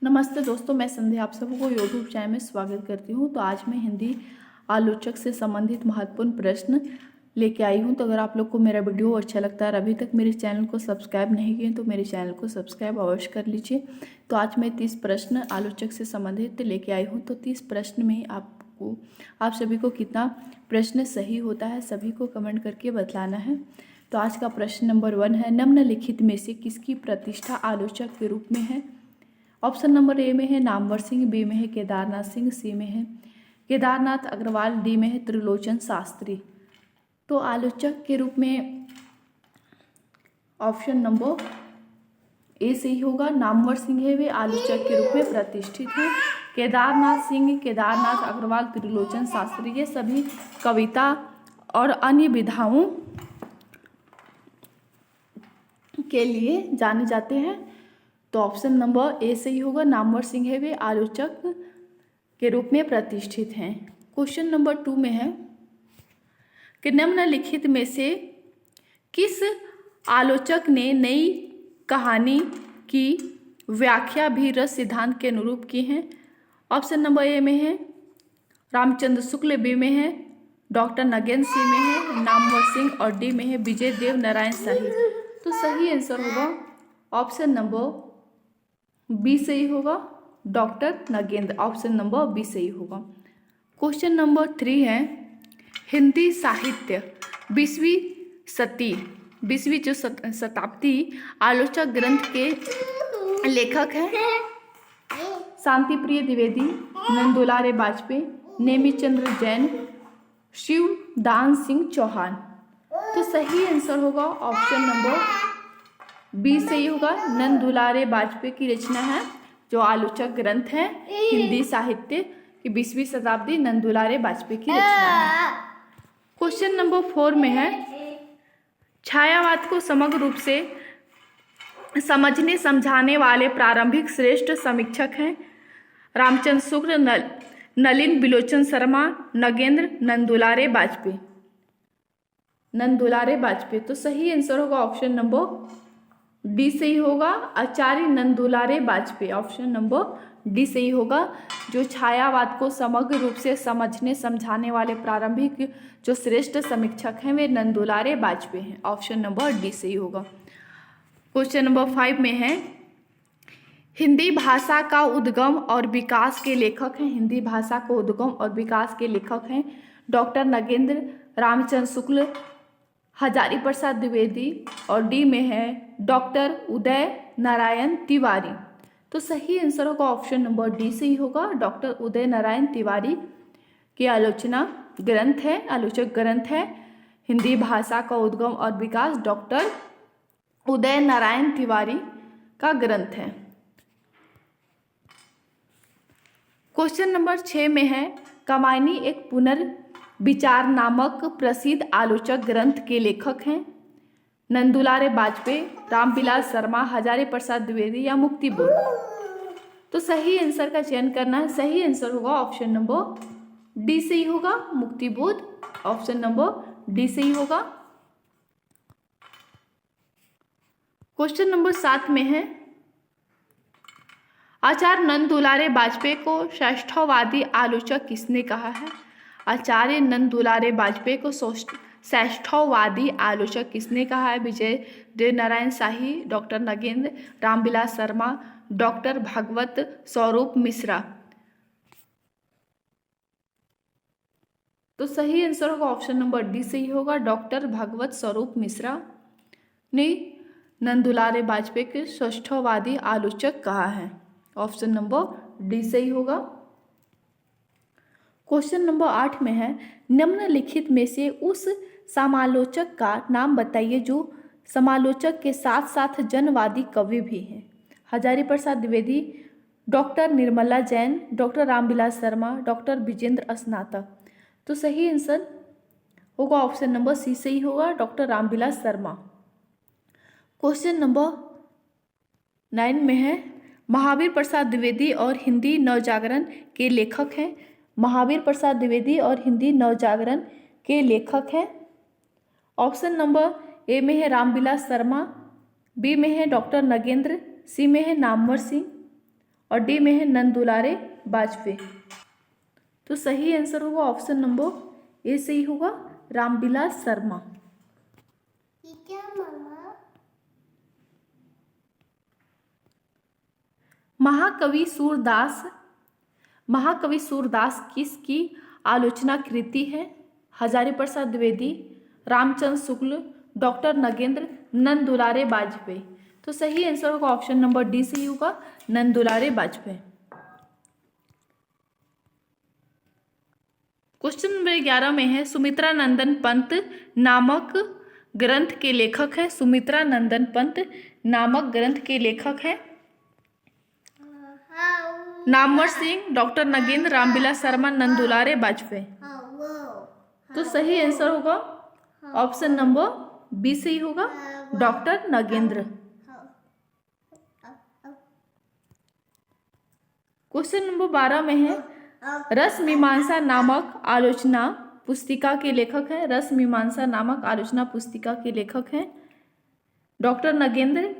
नमस्ते दोस्तों, मैं संध्या आप सबको यूट्यूब चैनल में स्वागत करती हूँ। तो आज मैं हिंदी आलोचक से संबंधित महत्वपूर्ण प्रश्न लेके आई हूँ। तो अगर आप लोग को मेरा वीडियो अच्छा लगता है और अभी तक मेरे चैनल को सब्सक्राइब नहीं किए तो मेरे चैनल को सब्सक्राइब अवश्य कर लीजिए। तो आज मैं 30 प्रश्न आलोचक से संबंधित लेके आई हूँ। तो 30 प्रश्न में आप सभी को कितना प्रश्न सही होता है सभी को कमेंट करके बतलाना है। तो आज का प्रश्न नंबर 1 है, निम्नलिखित में से किसकी प्रतिष्ठा आलोचक के रूप में है? ऑप्शन नंबर ए में है नामवर सिंह, बी में है केदारनाथ सिंह, सी में है केदारनाथ अग्रवाल, डी में है त्रिलोचन शास्त्री। तो आलोचक के रूप में ऑप्शन नंबर ए सही होगा। नामवर सिंह है वे आलोचक के रूप में प्रतिष्ठित हैं। केदारनाथ सिंह, केदारनाथ अग्रवाल, त्रिलोचन शास्त्री ये सभी कविता और अन्य विधाओं के लिए जाने जाते हैं। तो ऑप्शन नंबर ए सही होगा। नामवर सिंह है वे आलोचक के रूप में प्रतिष्ठित हैं। क्वेश्चन नंबर 2 में है कि निम्नलिखित में से किस आलोचक ने नई कहानी की व्याख्या भी रस सिद्धांत के अनुरूप की है? ऑप्शन नंबर ए में है रामचंद्र शुक्ल, बी में है डॉक्टर नगेंद्र, सी में है नामवर सिंह और डी में है विजय देव नारायण शाही। तो सही आंसर होगा ऑप्शन नंबर बी सही होगा, doctor Nagendra. Option number B सही होगा। क्वेश्चन नंबर 3 है, हिंदी साहित्य 20वीं जो शताब्दी आलोचक ग्रंथ के लेखक हैं? शांति प्रिय द्विवेदी, नंदुलारे वाजपेयी, नेमिचंद चंद्र जैन, शिवदान सिंह चौहान। तो सही आंसर होगा ऑप्शन नंबर बी सही होगा। नंद दुलारे वाजपेयी की रचना है जो आलोचक ग्रंथ है हिंदी साहित्य की 20वीं शताब्दी नंद दुलारे वाजपेयी की रचना है। क्वेश्चन नंबर 4 में है, छायावाद को समग्र रूप से समझने समझाने वाले प्रारंभिक श्रेष्ठ समीक्षक हैं? रामचंद्र शुक्ल, नलिन बिलोचन शर्मा, नगेंद्र, नंदुलारे वाजपेयी। नंदुलारे वाजपेयी। तो सही आंसर होगा ऑप्शन नंबर डी सही होगा, आचार्य नंदुलारे वाजपेयी। ऑप्शन नंबर डी सही होगा। जो छायावाद को समग्र रूप से समझने समझाने वाले प्रारंभिक जो श्रेष्ठ समीक्षक हैं वे नंदुलारे वाजपेयी हैं। ऑप्शन नंबर डी सही होगा। क्वेश्चन नंबर 5 में है, हिंदी भाषा का उद्गम और विकास के लेखक हैं? हिंदी भाषा को उद्गम और विकास के लेखक हैं डॉक्टर नगेंद्र, रामचंद्र शुक्ल, हजारी प्रसाद द्विवेदी और डी में है डॉक्टर उदय नारायण तिवारी। तो सही आंसर होगा ऑप्शन नंबर डी सही होगा। डॉक्टर उदय नारायण तिवारी की आलोचक ग्रंथ है हिंदी भाषा का उद्गम और विकास, डॉक्टर उदय नारायण तिवारी का ग्रंथ है। क्वेश्चन नंबर 6 में है, कमायनी एक पुनर्विचार नामक प्रसिद्ध आलोचक ग्रंथ के लेखक हैं? नंदुलारे वाजपेयी, रामविलास शर्मा, हजारी प्रसाद द्विवेदी या मुक्तिबोध। तो सही आंसर का चयन करना है। सही आंसर होगा ऑप्शन नंबर डी सही होगा, मुक्तिबोध। ऑप्शन नंबर डी सही होगा। क्वेश्चन नंबर 7 में है, आचार्य नंदुलारे वाजपेयी को श्रेष्ठवादी आलोचक किसने कहा है? आचार्य नंदुलारे वाजपेयी को श्रेष्ठवादी आलोचक किसने कहा है? विजय देव नारायण शाही, डॉक्टर नगेंद्र, रामविलास शर्मा, डॉक्टर भगवत स्वरूप मिश्रा। तो सही आंसर होगा ऑप्शन नंबर डी सही होगा, डॉक्टर भगवत स्वरूप मिश्रा ने नंदुलारे वाजपेयी के श्रेष्ठवादी आलोचक कहा है। ऑप्शन नंबर डी सही होगा। क्वेश्चन नंबर 8 में है, निम्नलिखित में से उस समालोचक का नाम बताइए जो समालोचक के साथ साथ जनवादी कवि भी हैं? Hazari Prasad Dwivedi, doctor Nirmala Jain, doctor Ramvilas Sharma, doctor Vijendra Snatak. तो सही आंसर होगा ऑप्शन नंबर सी सही होगा, doctor Ramvilas Sharma. Question number 9 में है, महावीर प्रसाद द्विवेदी और हिंदी नवजागरण के लेखक हैं? महावीर प्रसाद द्विवेदी और हिंदी नवजागरण के लेखक हैं? ऑप्शन नंबर ए में है रामविलास शर्मा, बी में है डॉक्टर नगेंद्र, सी में है नामवर सिंह और डी में है नंद दुलारे बाजपेयी। तो सही आंसर होगा ऑप्शन नंबर ए सही होगा, रामविलास शर्मा। क्या मामा? महाकवि सूरदास किसकी आलोचना कृति है? हजारी प्रसाद द्विवेदी, रामचंद्र शुक्ल, डॉक्टर नगेंद्र, नंद दुलारे बाजपेयी। तो सही आंसर होगा ऑप्शन नंबर डी सही होगा, नंद दुलारे बाजपेयी। क्वेश्चन नंबर 11 में है सुमित्रा नंदन पंत नामक ग्रंथ के लेखक है। सुमित्रा नंदन पंत नामक ग्रंथ के लेखक है नामवर सिंह, डॉक्टर नगेंद्र, रामविलास शर्मा, नंद दुलारे बाजपेयी। तो सही आंसर होगा ऑप्शन नंबर बी सही होगा, डॉक्टर नगेंद्र। क्वेश्चन नंबर 12 में है रस मीमांसा नामक आलोचना पुस्तिका के लेखक है। रस मीमांसा नामक आलोचना पुस्तिका के लेखक हैं doctor Nagendra,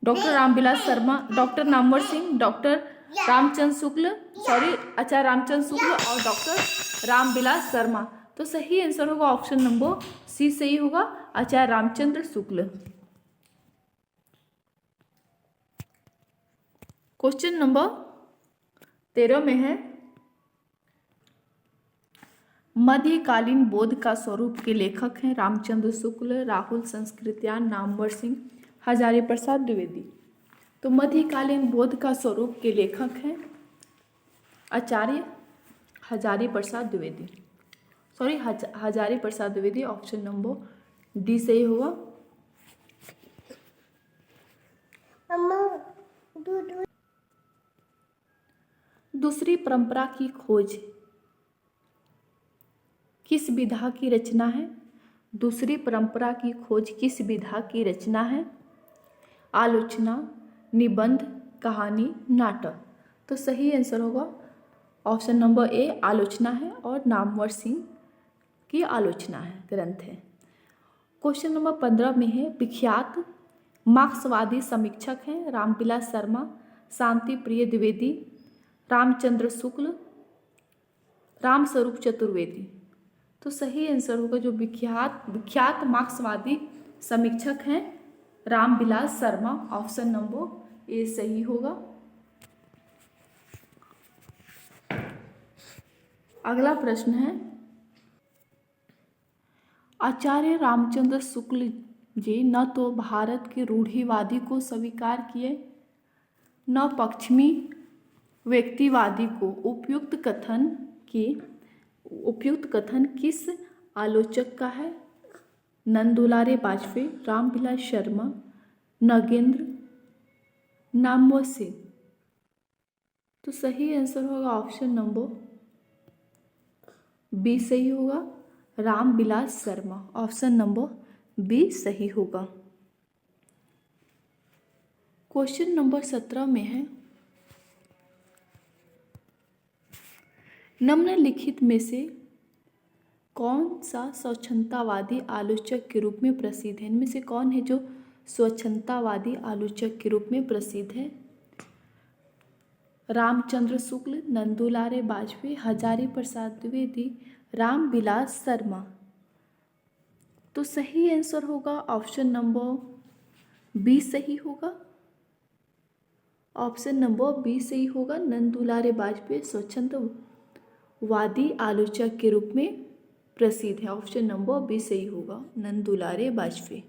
doctor Ramvilas Sharma, doctor Namvar Singh, doctor Ramchandra Shukla Acharya Ramchandra Shukla और डॉक्टर रामविलास शर्मा। तो सही आंसर होगा ऑप्शन नंबर सी सही होगा, आचार्य रामचंद्र शुक्ल। क्वेश्चन नंबर 13 में है मध्यकालीन बोध का स्वरूप के लेखक हैं रामचंद्र शुक्ल, राहुल संस्कृत्यायन, नामवर सिंह, हजारी प्रसाद द्विवेदी। तो मध्यकालीन बोध का स्वरूप के लेखक हैं आचार्य Hazari Prasad Dwivedi, Hazari Prasad Dwivedi. Option number D सही होगा। दूसरी परंपरा की खोज किस विधा की रचना है? दूसरी परंपरा की खोज किस विधा की रचना है? आलोचना, निबंध, कहानी, नाटक। तो सही आंसर होगा ऑप्शन नंबर ए आलोचना है और नामवर सिंह की आलोचना है, ग्रंथ है। क्वेश्चन नंबर 15 में है विख्यात मार्क्सवादी समीक्षक हैं रामविलास शर्मा, शांति प्रिय द्विवेदी, रामचंद्र शुक्ल, रामस्वरूप चतुर्वेदी। तो सही आंसर होगा जो विख्यात मार्क्सवादी समीक्षक हैं Ramvilas Sharma. Option number A सही होगा। अगला प्रश्न है आचार्य रामचंद्र शुक्ल जी न तो भारत के रूढ़िवादी को स्वीकार किए न पश्चिमी व्यक्तिवादी को। उपयुक्त कथन किस आलोचक का है? नंद दुलारे बाजपेयी, रामविलास शर्मा, नगेंद्र, नामवर सिंह। तो सही आंसर होगा ऑप्शन नंबर बी सही होगा, Ramvilas Sharma. Option number B सही होगा। क्वेश्चन नंबर 17 में है निम्नलिखित में से कौन सा स्वच्छंदतावादी आलोचक के रूप में प्रसिद्ध है? इनमें से कौन है जो स्वच्छंदतावादी आलोचक के रूप में प्रसिद्ध है? रामचंद्र शुक्ल, नंद दुलारे बाजपेयी, हजारी प्रसाद द्विवेदी, रामविलास शर्मा। तो सही आंसर होगा ऑप्शन नंबर बी सही होगा। ऑप्शन नंबर बी सही होगा, नंद दुलारे बाजपेयी स्वच्छंदवादी आलोचक के रूप में प्रसिद्ध है। ऑप्शन नंबर बी सही होगा, नंद दुलारे बाजपेयी।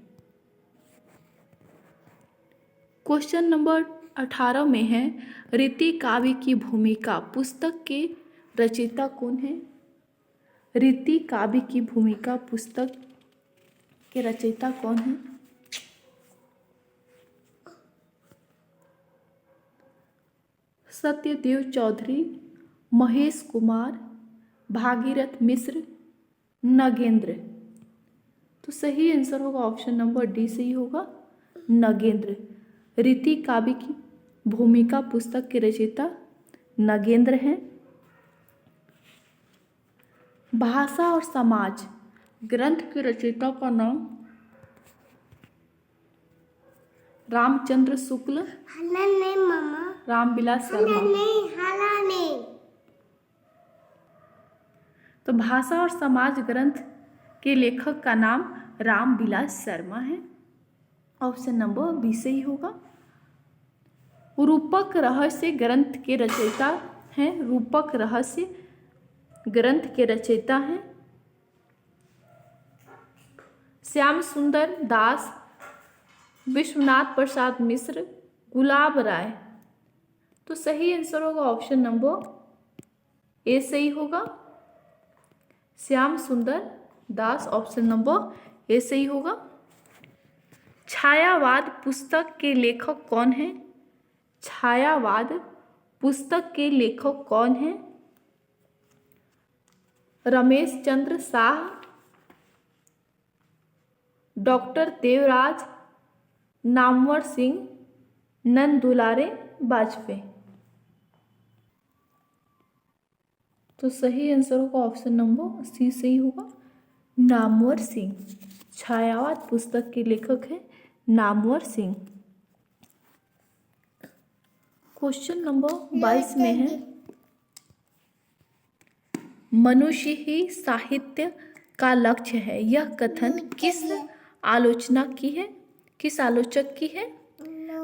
क्वेश्चन नंबर 18 में है रीति काव्य की भूमिका पुस्तक के रचयिता कौन है? रीति काव्य की भूमिका पुस्तक के रचयिता कौन है? सत्यदेव चौधरी, महेश कुमार, भागीरथ मिश्र, नगेंद्र। तो सही आंसर होगा ऑप्शन नंबर डी सही होगा, नगेंद्र। रीति काव्य की भूमिका पुस्तक के रचयिता नगेंद्र हैं। भाषा और समाज ग्रंथ के रचयिता का नाम रामचंद्र शुक्ल, रामविलास शर्मा। नहीं हाला नहीं। तो भाषा और समाज ग्रंथ के लेखक का नाम रामविलास शर्मा है। ऑप्शन नंबर बी सही होगा। रूपक रहस्य ग्रंथ के रचयिता हैं। रूपक रहस्य ग्रंथ के रचयिता हैं श्याम सुंदर दास, विश्वनाथ प्रसाद मिश्र, गुलाब राय। तो सही आंसर होगा ऑप्शन नंबर ए सही होगा। श्याम सुंदर दास ऑप्शन नंबर ए सही होगा। छायावाद पुस्तक के लेखक कौन हैं? छायावाद पुस्तक के लेखक कौन हैं? रमेश चंद्र शाह, डॉक्टर देवराज, नामवर सिंह, नंद दुलारे बाजपेयी। तो सही आंसर होगा ऑप्शन नंबर सी सही होगा, नामवर सिंह। छायावाद पुस्तक के लेखक हैं नामवर सिंह। क्वेश्चन नंबर 22 में है, मनुष्य ही साहित्य का लक्ष्य है, यह कथन किस आलोचक की है?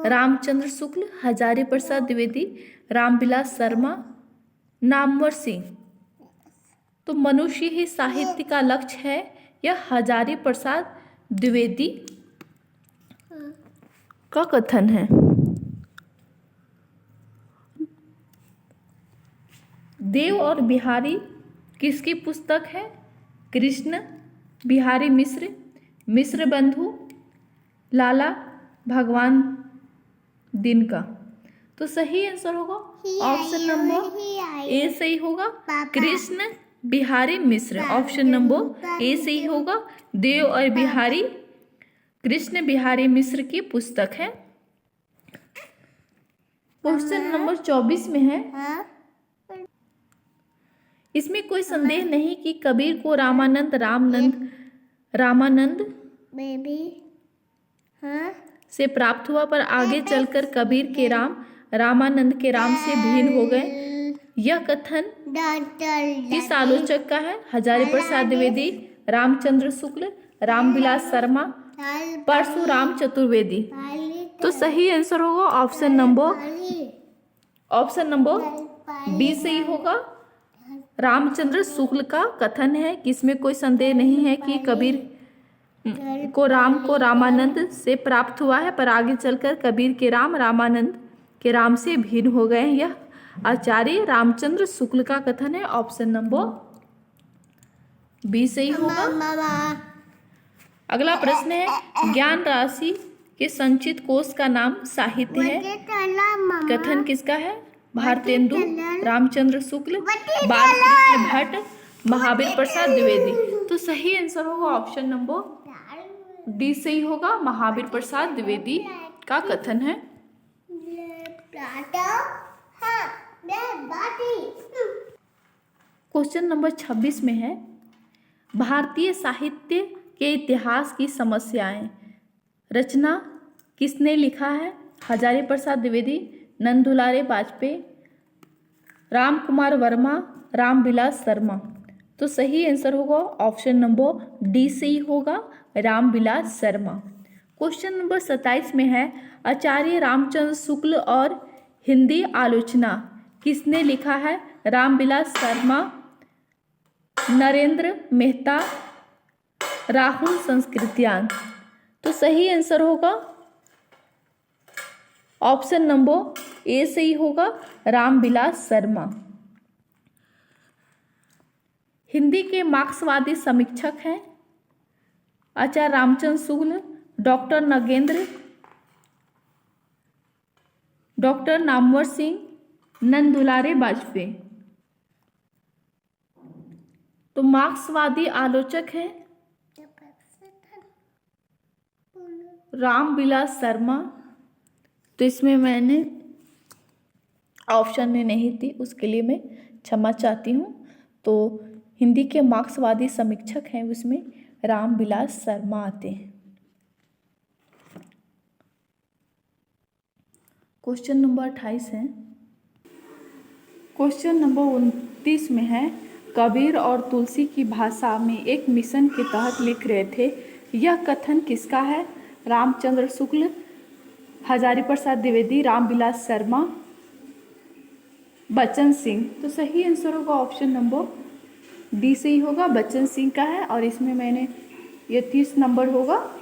रामचंद्र शुक्ल, हजारी प्रसाद द्विवेदी, रामविलास शर्मा, नामवर सिंह। तो मनुष्य ही साहित्य का लक्ष्य है, यह हजारी प्रसाद द्विवेदी का कथन है। देव और बिहारी किसकी पुस्तक है? कृष्ण बिहारी मिश्र, मिश्र बंधु, लाला भगवान दिन का। तो सही आंसर होगा ऑप्शन नंबर ए सही होगा, कृष्ण बिहारी मिश्र। ऑप्शन नंबर ए सही होगा। देव और बिहारी कृष्ण बिहारी मिश्र की पुस्तक है। क्वेश्चन नंबर 24 में है, इसमें कोई संदेह नहीं कि कबीर को रामानंद बेबी हाँ से प्राप्त हुआ, पर आगे चलकर कबीर के राम रामानंद के राम से भिन्न हो गए। यह कथन किस आलोचक का है? हजारी प्रसाद द्विवेदी, रामचंद्र शुक्ल, रामविलास शर्मा, परशुराम चतुर्वेदी। तो सही आंसर होगा ऑप्शन नंबर बी सही होगा। रामचंद्र शुक्ल का कथन है कि इसमें कोई संदेह नहीं है कि कबीर को रामानंद से प्राप्त हुआ है, पर आगे चलकर कबीर के राम रामानंद के राम से भिन्न हो गए हैं। यह आचार्य रामचंद्र शुक्ल का कथन है। ऑप्शन नंबर बी सही होगा। अगला प्रश्न है, ज्ञान राशि के संचित कोश का नाम साहित्य है। कथन किसका है? भारतेंदु, रामचंद्र शुक्ल, बालकृष्ण भट्ट, महावीर प्रसाद द्विवेदी। तो सही आंसर होगा ऑप्शन नंबर डी सही होगा, महावीर प्रसाद द्विवेदी का कथन है। क्वेश्चन नंबर 26 में है, भारतीय साहित्य के इतिहास की समस्याएं रचना किसने लिखा है? हजारी प्रसाद द्विवेदी, नंद दुलारे बाजपेयी, राम कुमार वर्मा, रामविलास शर्मा। तो सही आंसर होगा ऑप्शन नंबर डी सही होगा, रामविलास शर्मा। क्वेश्चन नंबर 27 में है, आचार्य रामचंद्र शुक्ल और हिंदी आलोचना किसने लिखा है? रामविलास शर्मा, नरेंद्र मेहता, राहुल संस्कृत्यान। तो सही आंसर होगा ऑप्शन नंबर ए सही होगा, रामविलास शर्मा। हिंदी के मार्क्सवादी समीक्षक हैं आचार्य रामचंद्र शुक्ल, डॉक्टर नगेंद्र, डॉक्टर नामवर सिंह, नंद दुलारे बाजपेयी। तो मार्क्सवादी आलोचक हैं रामविलास शर्मा। तो इसमें मैंने ऑप्शन में नहीं थी, उसके लिए मैं क्षमा चाहती हूँ। तो हिंदी के मार्क्सवादी समीक्षक हैं, उसमें रामविलास शर्मा आते हैं। क्वेश्चन नंबर 28 है। क्वेश्चन नंबर 29 में है, कबीर और तुलसी की भाषा में एक मिशन के तहत लिख रहे थे, यह कथन किसका है? रामचंद्र शुक्ल, हजारी प्रसाद द्विवेदी, रामविलास शर्मा, बच्चन सिंह। तो सही आंसर होगा ऑप्शन नंबर डी से ही होगा, बच्चन सिंह का है। और इसमें मैंने ये 30 नंबर होगा।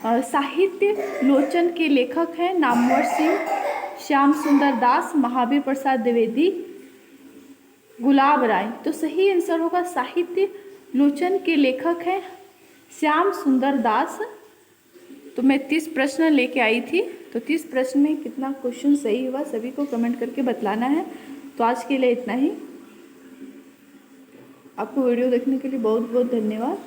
साहित्य लोचन के लेखक हैं नामवर सिंह, श्याम सुंदर दास, महावीर प्रसाद द्विवेदी, गुलाब राय। तो सही आंसर होगा साहित्य लोचन के लेखक हैं श्याम सुंदर दास। तो मैं 30 प्रश्न लेके आई थी, तो 30 प्रश्न में कितना क्वेश्चन सही हुआ सभी को कमेंट करके बतलाना है। तो आज के लिए इतना ही। आपको वीडियो देखने के लिए बहुत बहुत धन्यवाद।